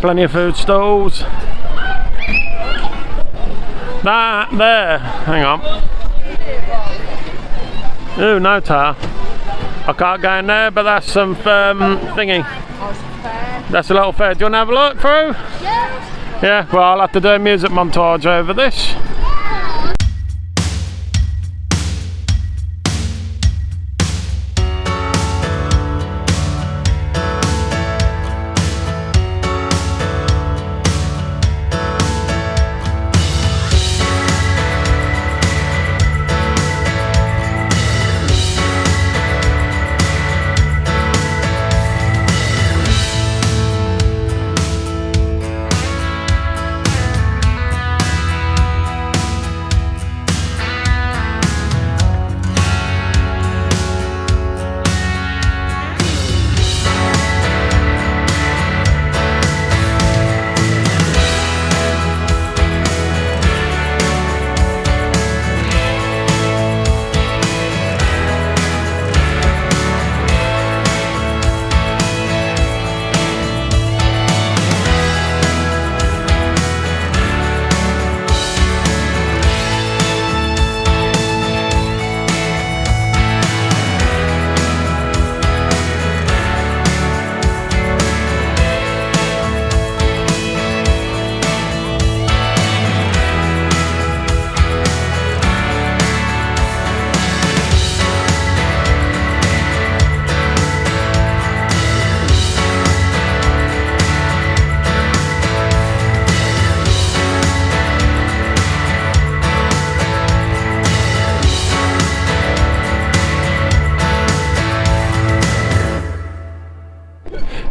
Plenty of food stalls. That there, hang on. Ooh, no tar. I can't go in there, but that's some thingy. That's a little fair. Do you want to have a look through? Yeah. Yeah, well, I'll have to do a music montage over this.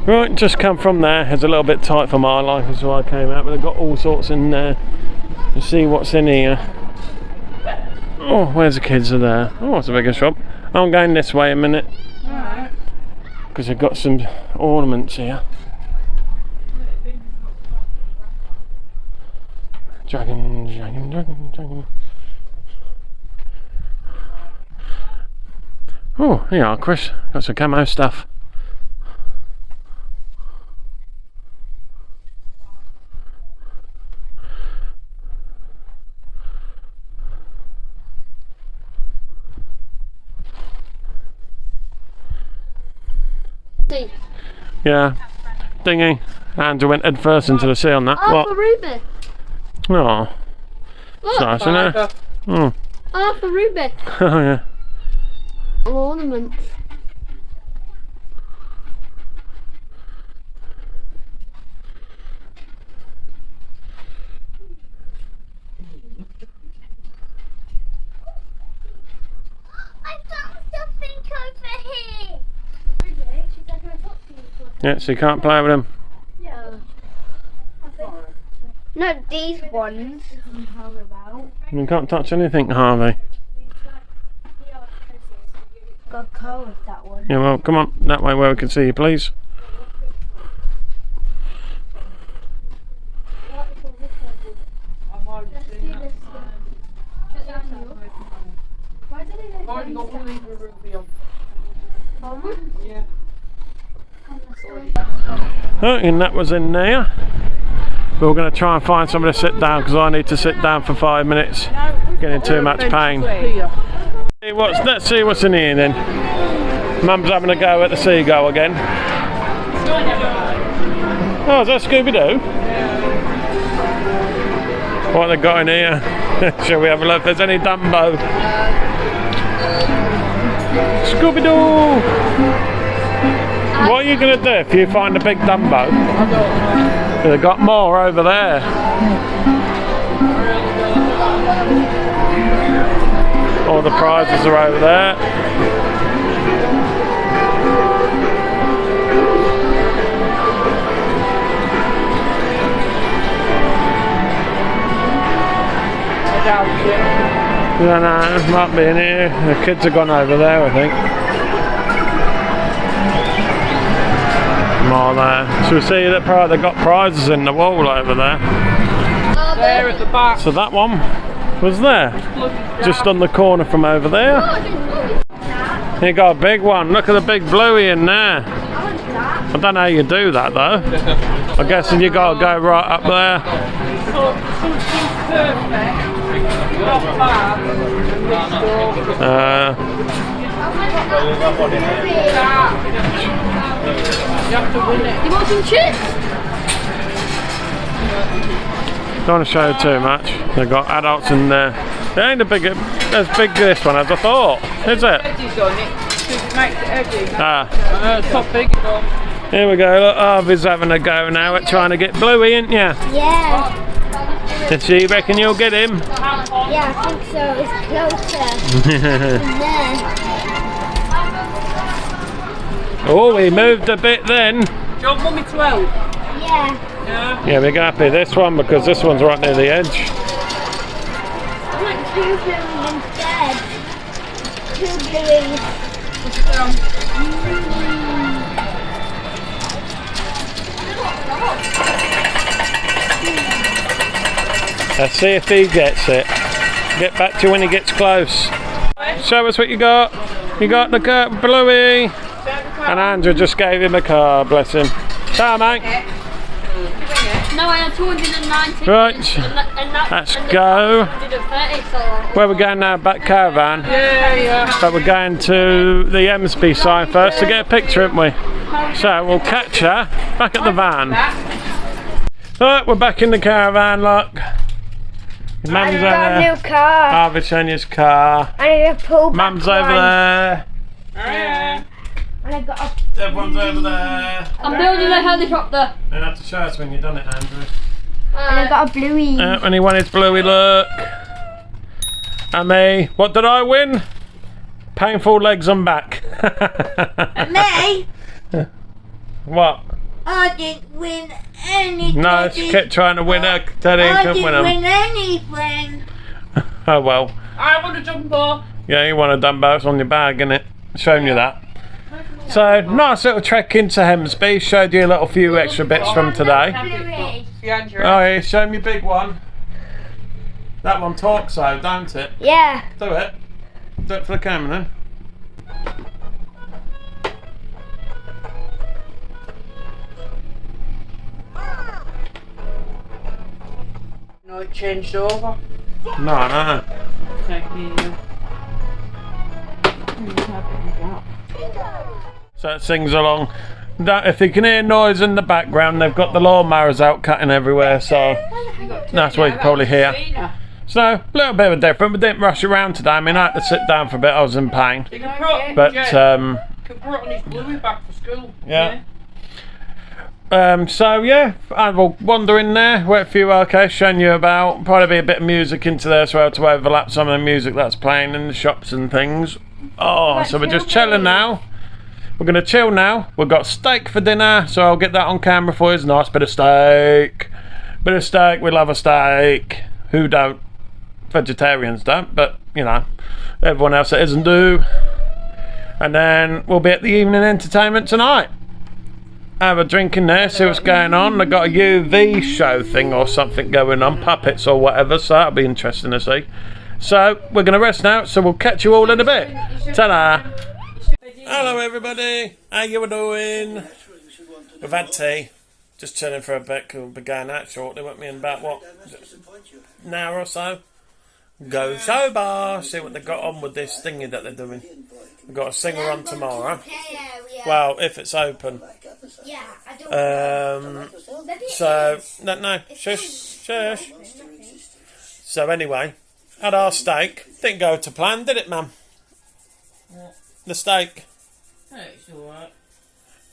Right, just come from there. It's a little bit tight for my life, that's why I came out, but I've got all sorts in there. You see what's in here. Oh, where's the kids are there? Oh, it's a bigger shop. I'm going this way a minute. Alright. Because I've got some ornaments here. Dragon. Oh, here you are, Chris. Got some camo stuff. Yeah, dinghy. Andrew went head first into the sea on that. Half a ruby. Oh, it's nice, isn't it? Oh. Half a ruby. Oh yeah. Ornaments. I found something over here. Yeah, so you can't play with them. No, these ones. You can't touch anything, Harvey. Got a car with that one. Yeah, well, come on, that way where we can see you, please. Oh, and that was in there. But we're going to try and find somewhere to sit down because I need to sit down for 5 minutes. Getting too much pain. Let's see what's in here then. Mum's having a go at the seagull again. Oh, is that Scooby-Doo? What have they got in here? Shall we have a look if there's any Dumbo? Scooby-Doo! What are you going to do if you find a big Dumbo? They've got more over there. All the prizes are over there. No, it might be in here. The kids have gone over there, I think. More there. So we see that they've got prizes in the wall over there. There at the back. So that one was there, just on the corner from over there. You got a big one. Look at the big bluey in there. I don't know how you do that though. I'm guessing you got to go right up there. You want some chips? Don't want to show you too much. They've got adults in there. They ain't as big this one as I thought, is it? Top big. Here we go. Look, Harvey's having a go now at trying to get Bluey, ain't ya? Yeah. Did you reckon you'll get him? Yeah, I think so. It's closer. than there. Oh, he moved a bit then. Do you want mummy to help? Yeah. Yeah, we're happy this one because this one's right near the edge. I want 2 blues instead. 2 blues. Let's see if he gets it. Get back to you when he gets close. Show us what you got. You got the Bluey. And Andrew just gave him a car, bless him. Come, mate. No, I had 290. Right. Let's go. 130, so. Where we're going now? Back Caravan. Yeah. But we're going to the Hemsby side first to get a picture, aren't we? So we'll catch her back at the van. Right, we're back in the Caravan, look. Mum's over got a there. new car. Harvey Senior's car. I need a pull back. Mum's over there. And I got a. Everyone's over there. I'm building a helicopter. You'll have to show us when you've done it, Andrew. And I got a bluey. And he won his Bluey, look. And me. What did I win? Painful legs and back. Me? What? I didn't win anything. No, she kept trying to win her teddy and I couldn't didn't win win anything. Oh well. I want a jumbo. Yeah, you want a Dumbo, it's on your bag, innit? Showing you that. So, nice little trek into Hemsby. Showed you a little few extra bits from today. Bluey. Oh, yeah, show me big one. That one talks though, don't it? Yeah. Do it. Do it for the camera. No, it changed over. No. So it sings along. If you can hear noise in the background, they've got the lawnmowers out cutting everywhere, so that's what you can probably hear. So, a little bit of a different. We didn't rush around today. I mean, I had to sit down for a bit, I was in pain. You can put, But, you can put on his Bluey back for school. yeah. So yeah, I will wander in there, wait a few arcades, showing you about, probably be a bit of music into there as well to overlap some of the music that's playing in the shops and things. Oh, so we're just chilling now. We're going to chill now. We've got steak for dinner, so I'll get that on camera for you. It's a nice bit of steak. Bit of steak, we love a steak. Who don't? Vegetarians don't, but you know, everyone else that isn't do. And then we'll be at the evening entertainment tonight. Have a drink in there, see what's going on. They've got a UV show thing or something going on, puppets or whatever, so that'll be interesting to see. So, we're going to rest now, so we'll catch you all in a bit. Ta-da! Hello everybody, how you doing? We've had tea, just chilling for a bit, because we'll be going out shortly, won't we, in about, what, an hour or so? Go sober, see what they've got on with this thingy that they're doing. We've got a singer on tomorrow. Well, if it's open. Yeah, I don't So, no, shush. So anyway, had our steak. Didn't go to plan, did it, ma'am? What? The steak. It's alright.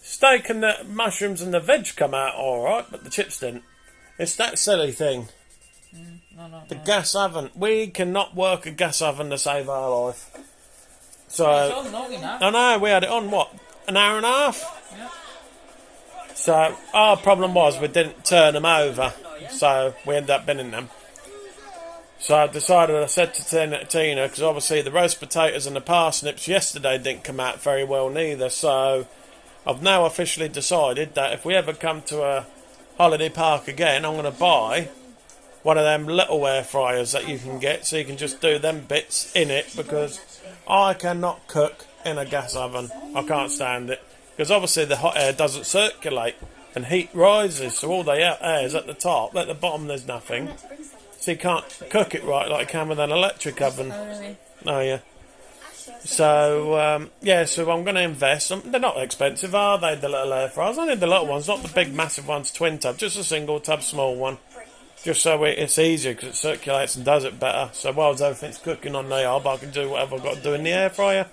Steak and the mushrooms and the veg come out alright, but the chips didn't. It's that silly thing. The gas oven. We cannot work a gas oven to save our life. So, I know, we had it on, what, an hour and a half? Yeah. So, our problem was we didn't turn them over, so we ended up binning them. So I decided, I said to Tina, because obviously the roast potatoes and the parsnips yesterday didn't come out very well neither, so I've now officially decided that if we ever come to a holiday park again, I'm going to buy one of them little air fryers that you can get, so you can just do them bits in it, because I cannot cook in a gas oven. I can't stand it. because obviously the hot air doesn't circulate and heat rises, so all the air is at the top. At the bottom there's nothing, so you can't cook it right like you can with an electric oven. Oh, really? Oh yeah. So yeah, so I'm going to invest. They're not expensive, are they? The little air fryers. I need the little ones, not the big massive ones, twin tub, just a single tub, small one. Just so it's easier because it circulates and does it better. So whilst everything's cooking on the hob, I can do whatever I've got to do in the air fryer.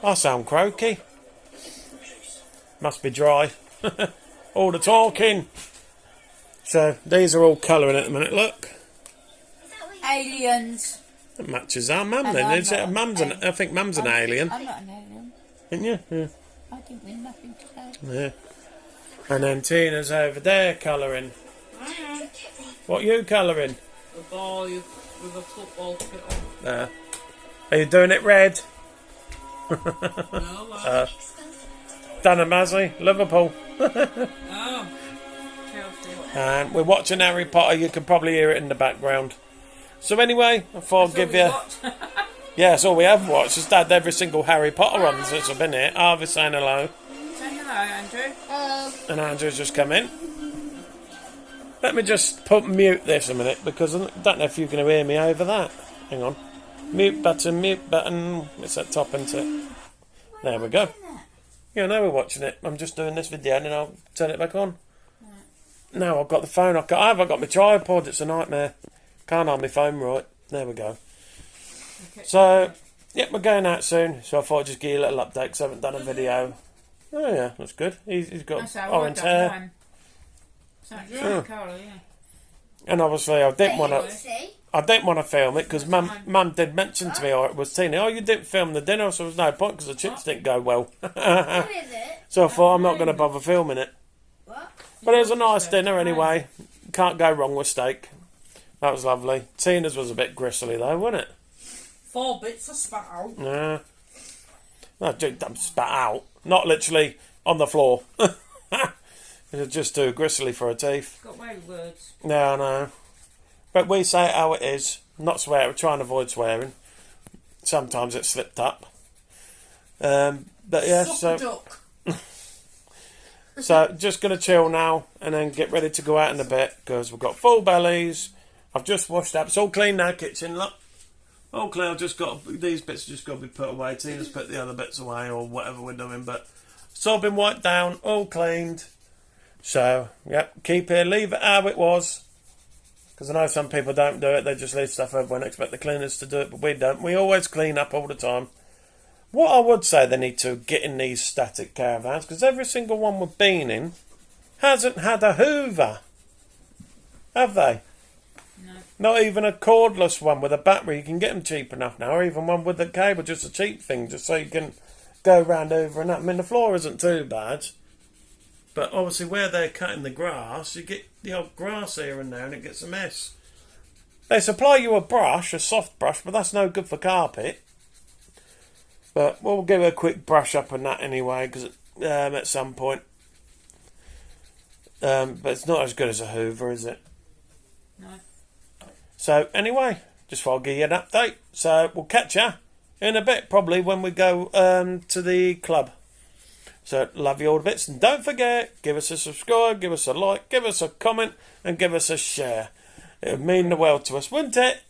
I sound croaky. Must be dry. All the talking. So these are all colouring at the minute. Look. Aliens. It matches our mum And then. I'm Is it? not I think mum's an alien. I'm not an alien. Isn't you? Yeah. I didn't win nothing today. Yeah. And then Tina's over there colouring. What are you colouring? A boy with a football kit on. There. Are you doing it red? No, Dana Masley, Liverpool. oh. Chelsea. And we're watching Harry Potter. You can probably hear it in the background. So anyway, I thought I'd give you... Yeah, that's all we have watched. Just had every single Harry Potter on since I've been here. Harvey saying hello. Say hello, Andrew. And Andrew's just come in. Let me just mute this a minute because I don't know if you can hear me over that. Hang on. Mute button. It's at top, isn't it? There we go. Yeah, now we're watching it. I'm just doing this video and then I'll turn it back on. Now I've got the phone. I haven't got my tripod. It's a nightmare. Can't hold my phone right. There we go. Okay. So, yeah, we're going out soon. So I thought I'd just give you a little update because I haven't done a video. Oh yeah, that's good. He's got That's how orange I done hair. mine. So, Yeah. colour, yeah. And obviously I didn't want to... See? I didn't want to film it because Mum did mention to me, or it was Tina, oh, you didn't film the dinner, so there was no point because the chips didn't go well. What is it? So I thought I'm not going to bother filming it. What? But it was a nice dinner anyway. Can't go wrong with steak. That was lovely. Tina's was a bit gristly though, wasn't it? 4 bits of spat out. Yeah. No, I'm spat out. Not literally on the floor. It was just too gristly for her teeth. Got away with words. No. But we say it how it is. Not swear. We're trying to avoid swearing. Sometimes it slipped up. But yeah, Suck a duck. so just going to chill now and then get ready to go out in a bit because we've got full bellies. I've just washed up. It's all clean now, kitchen. Look. All clean. I've just got... These bits just got to be put away. Tina's put the other bits away or whatever we're doing. But it's all been wiped down. All cleaned. So, yep. Keep it. Leave it how it was. Because I know some people don't do it. They just leave stuff over and expect the cleaners to do it. But we don't. We always clean up all the time. What I would say they need to get in these static caravans, because every single one we've been in hasn't had a hoover. Have they? No. Not even a cordless one with a battery. You can get them cheap enough now. Or even one with a cable, just a cheap thing, just so you can go round over and up. I mean, the floor isn't too bad. But obviously where they're cutting the grass, you get the old grass here and there and it gets a mess. They supply you a brush, a soft brush, but that's no good for carpet. But we'll give it a quick brush up on that anyway, because at some point. But it's not as good as a hoover, is it? No. So anyway, just thought I'd give you an update. So we'll catch you in a bit, probably when we go to the club. So love you all the bits, and don't forget, give us a subscribe, give us a like, give us a comment, and give us a share. It would mean the world to us, wouldn't it?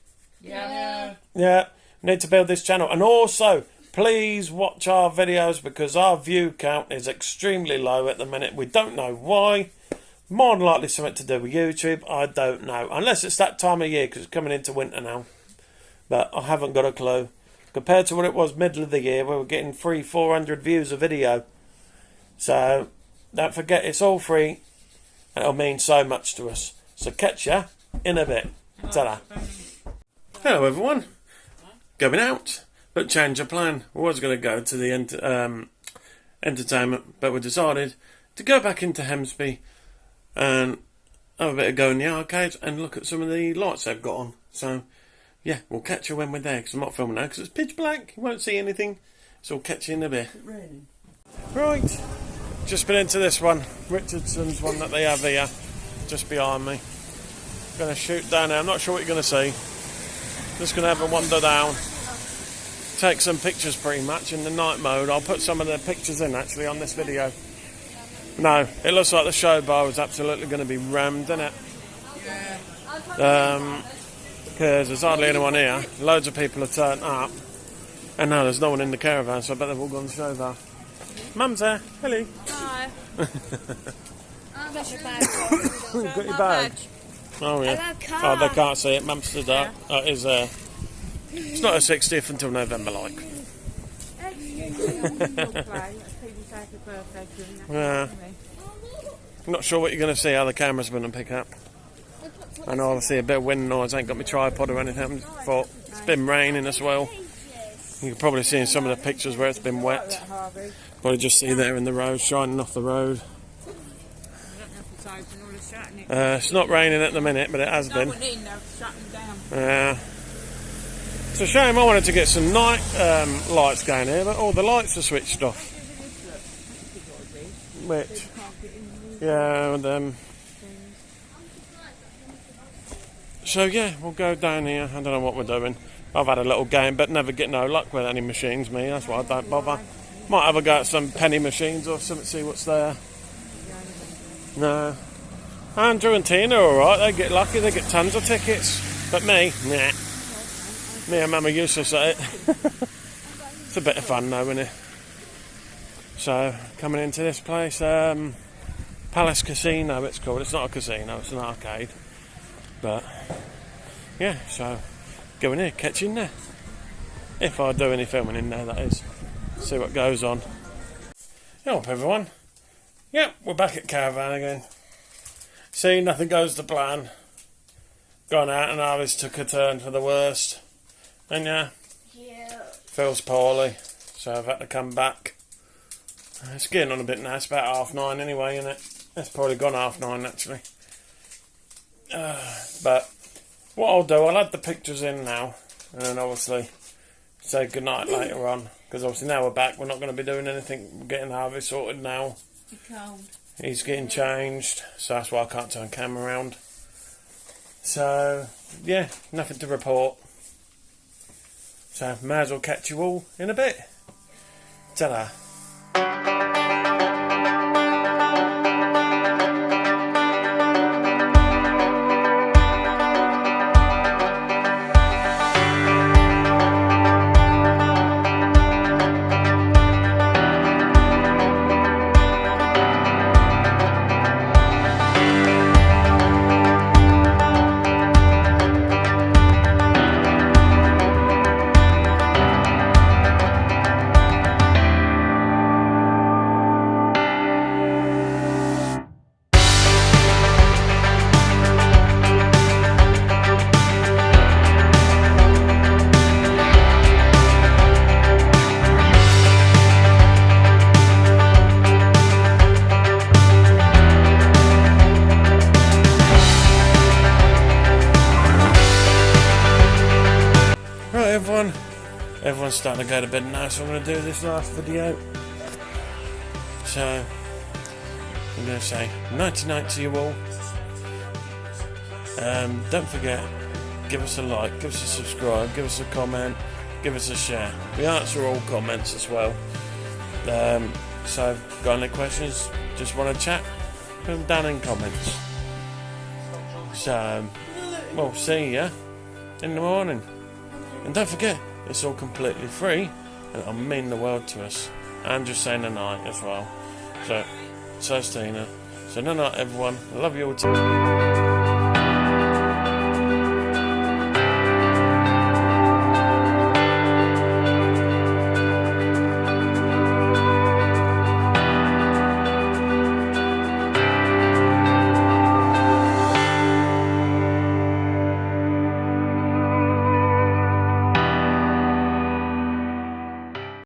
Yeah. Yeah, need to build this channel. And also, please watch our videos because our view count is extremely low at the minute. We don't know why. More than likely something to do with YouTube. I don't know. Unless it's that time of year because it's coming into winter now. But I haven't got a clue. Compared to what it was middle of the year, we were getting 300-400 views a video. So, don't forget, it's all free. And it'll mean so much to us. So catch ya in a bit. Ta-da. Hello everyone. Going out. But change of plan. We was going to go to the entertainment, but we decided to go back into Hemsby and have a bit of go in the arcades and look at some of the lights they've got on. So, yeah, we'll catch you when we're there, because I'm not filming now, because it's pitch black. You won't see anything. So we'll catch you in a bit. Right. Just been into this one. Richardson's one that they have here, just behind me. Going to shoot down there. I'm not sure what you're going to see. Just going to have a wander down. take some pictures pretty much in the night mode. I'll put some of the pictures in actually on this video. No, it looks like the show bar is absolutely going to be rammed, doesn't it? Because there's hardly anyone here. Loads of people have turned up. And now there's no one in the caravan, so I bet they've all gone to the show bar. Mum's there. Hello. Hi. Got your bag. You've got your bag. Oh yeah. Oh, they can't see it. Mum stood up. It is. It's not her 60th until November, like. Yeah. I'm not sure what you're going to see. How the camera's going to pick up. I know I'll see a bit of wind noise. I ain't got my tripod or anything. Thought it's been raining as well. You can probably see in some of the pictures where it's been wet. Probably just see there in the road, shining off the road. It's not raining at the minute, but it has been. It's a shame. I wanted to get some night lights going here, but all the lights are switched off. Which, yeah, and so yeah, we'll go down here. I don't know what we're doing. I've had a little game, but never get no luck with any machines, me. That's why I don't bother. Might have a go at some penny machines or something, see what's there. No. Andrew and Tina are alright, they get lucky, they get tons of tickets. But me, nah. Me and Mum are useless at it. It's a bit of fun though, isn't it? So, coming into this place, Palace Casino it's called. It's not a casino, it's an arcade. But, yeah, so, go in here, catch in there. If I do any filming in there, that is. See what goes on. Hello everyone. Yep, we're back at Caravan again. See, nothing goes to plan. Gone out and Harvey's took a turn for the worst. And yeah, feels poorly, so I've had to come back. It's getting on a bit now, it's about 9:30 anyway, isn't it? It's probably gone 9:30 actually. But what I'll do, I'll add the pictures in now, and then obviously say goodnight later on, because obviously now we're back, we're not going to be doing anything. We're getting Harvey sorted now. He's getting changed, so that's why I can't turn camera around. So, yeah, nothing to report. So, may as well catch you all in a bit. Ta-da. Everyone's starting to go to bed now, so I'm going to do this last video. So, I'm going to say nighty-night to you all. Don't forget, give us a like, give us a subscribe, give us a comment, give us a share. We answer all comments as well. So, got any questions, just want to chat, put them down in comments. So, we'll see ya in the morning. And don't forget, it's all completely free, and it'll mean the world to us. And just saying a night as well. So, so's Tina. So, no night everyone. I love you all too.